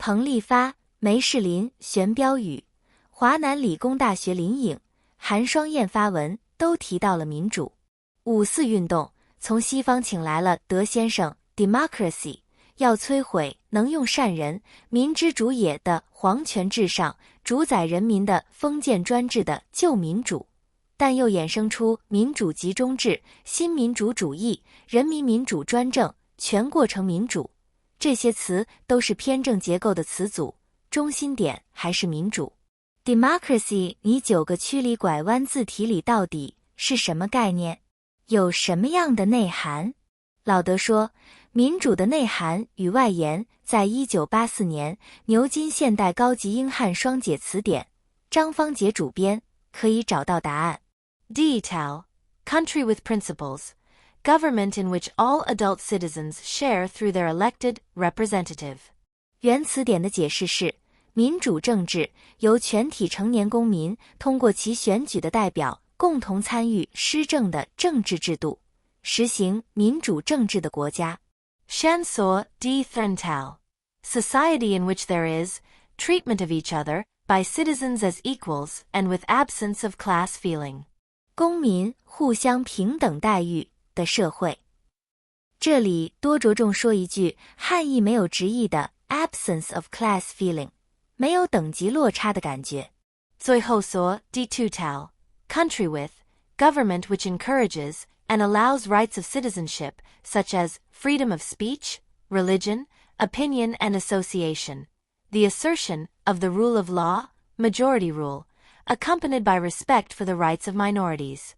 彭立发、梅士林、玄标语，华南理工大学林颖、韩双燕发文都提到了民主。5·4运动从西方请来了德先生 Democracy， 要摧毁能用善人、民之主也的皇权至上、主宰人民的封建专制的旧民主，但又衍生出民主集中制、新民主主义、人民民主专政、全过程民主，这些词都是偏正结构的词组，中心点还是民主。Democracy 你9个曲里拐弯字体里到底是什么概念？有什么样的内涵？老德说，民主的内涵与外延在1984年牛津现代高级英汉双解词典，张芳杰主编，可以找到答案。Detail: Country with principles, government in which all adult citizens share through their elected representative. 原词典的解释是，民主政治由全体成年公民通过其选举的代表共同参与施政的政治制度，实行民主政治的国家。Chancellor D. Thrental, society in which there is treatment of each other by citizens as equals and with absence of class feeling. 公民互相平等待遇的社会。这里多着重说一句汉译没有直译的 absence of class feeling， 没有等级落差的感觉。最后说 D. Tutal, country with, government which encourages and allows rights of citizenship, such as freedom of speech, religion, opinion and association, the assertion of the rule of law, majority rule, accompanied by respect for the rights of minorities.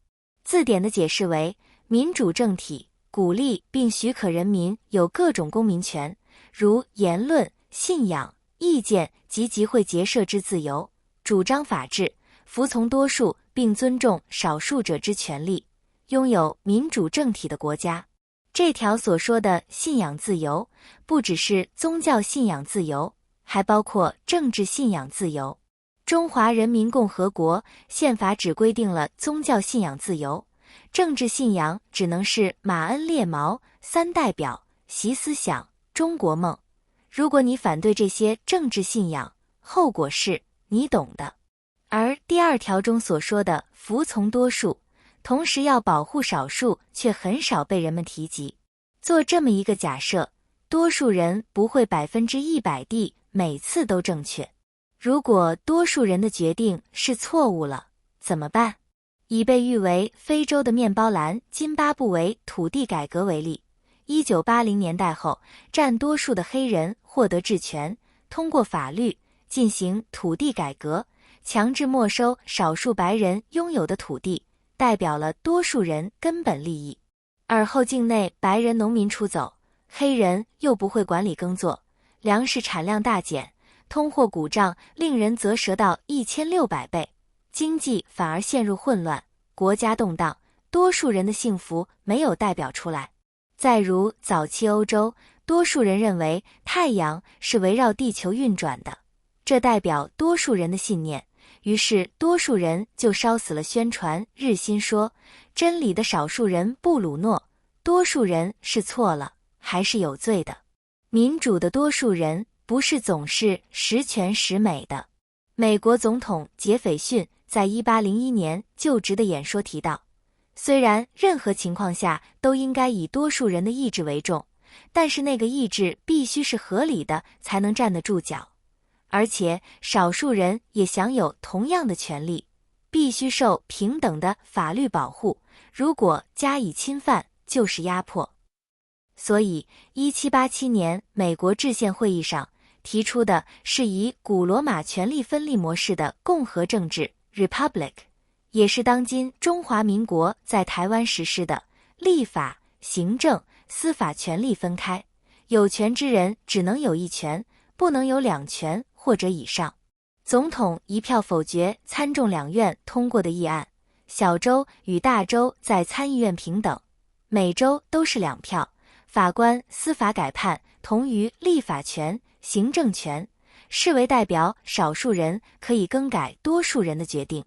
字典的解释为，民主政体鼓励并许可人民有各种公民权，如言论、信仰、意见及集会结社之自由，主张法治，服从多数并尊重少数者之权利，拥有民主政体的国家。这条所说的信仰自由，不只是宗教信仰自由，还包括政治信仰自由。中华人民共和国宪法只规定了宗教信仰自由，政治信仰只能是马恩列毛、三代表、习思想、中国梦。如果你反对这些政治信仰，后果是你懂的。而第2条中所说的服从多数，同时要保护少数，却很少被人们提及。做这么一个假设，多数人不会100%地每次都正确。如果多数人的决定是错误了，怎么办？以被誉为非洲的面包篮津巴布韦土地改革为例，1980年代后，占多数的黑人获得治权，通过法律进行土地改革，强制没收少数白人拥有的土地，代表了多数人根本利益。而后境内白人农民出走，黑人又不会管理耕作，粮食产量大减，通货鼓胀令人啧舌到1600倍，经济反而陷入混乱，国家动荡，多数人的幸福没有代表出来。再如早期欧洲，多数人认为太阳是围绕地球运转的，这代表多数人的信念，于是多数人就烧死了宣传日心说真理的少数人布鲁诺，多数人是错了，还是有罪的。民主的多数人不是总是十全十美的。美国总统杰斐逊在1801年就职的演说提到，虽然任何情况下都应该以多数人的意志为重，但是那个意志必须是合理的，才能站得住脚。而且少数人也享有同样的权利，必须受平等的法律保护，如果加以侵犯就是压迫。所以1787年美国制宪会议上提出的是以古罗马权力分立模式的共和政治 Republic， 也是当今中华民国在台湾实施的立法、行政、司法权力分开，有权之人只能有一权，不能有两权或者以上。总统一票否决参众两院通过的议案，小州与大州在参议院平等，每州都是2票。法官司法改判同于立法权、行政权，视为代表少数人可以更改多数人的决定。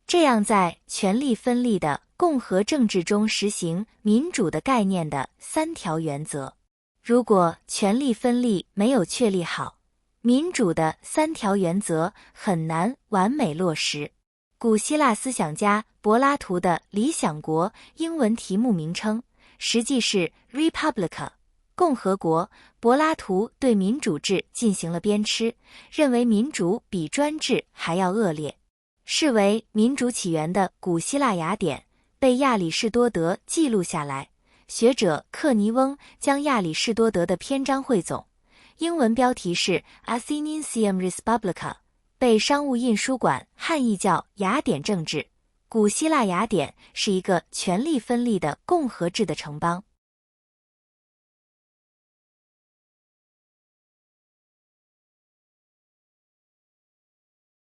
这样在权力分立的共和政治中实行民主的概念的3条原则。如果权力分立没有确立好，民主的3条原则很难完美落实。古希腊思想家柏拉图的理想国英文题目名称实际是 Republica 共和国。柏拉图对民主制进行了鞭笞，认为民主比专制还要恶劣。视为民主起源的古希腊雅典被亚里士多德记录下来，学者克尼翁将亚里士多德的篇章汇总，英文标题是 Athenianum Respublica， 被商务印书馆汉译叫雅典政治。古希腊雅典是一个权力分立的共和制的城邦。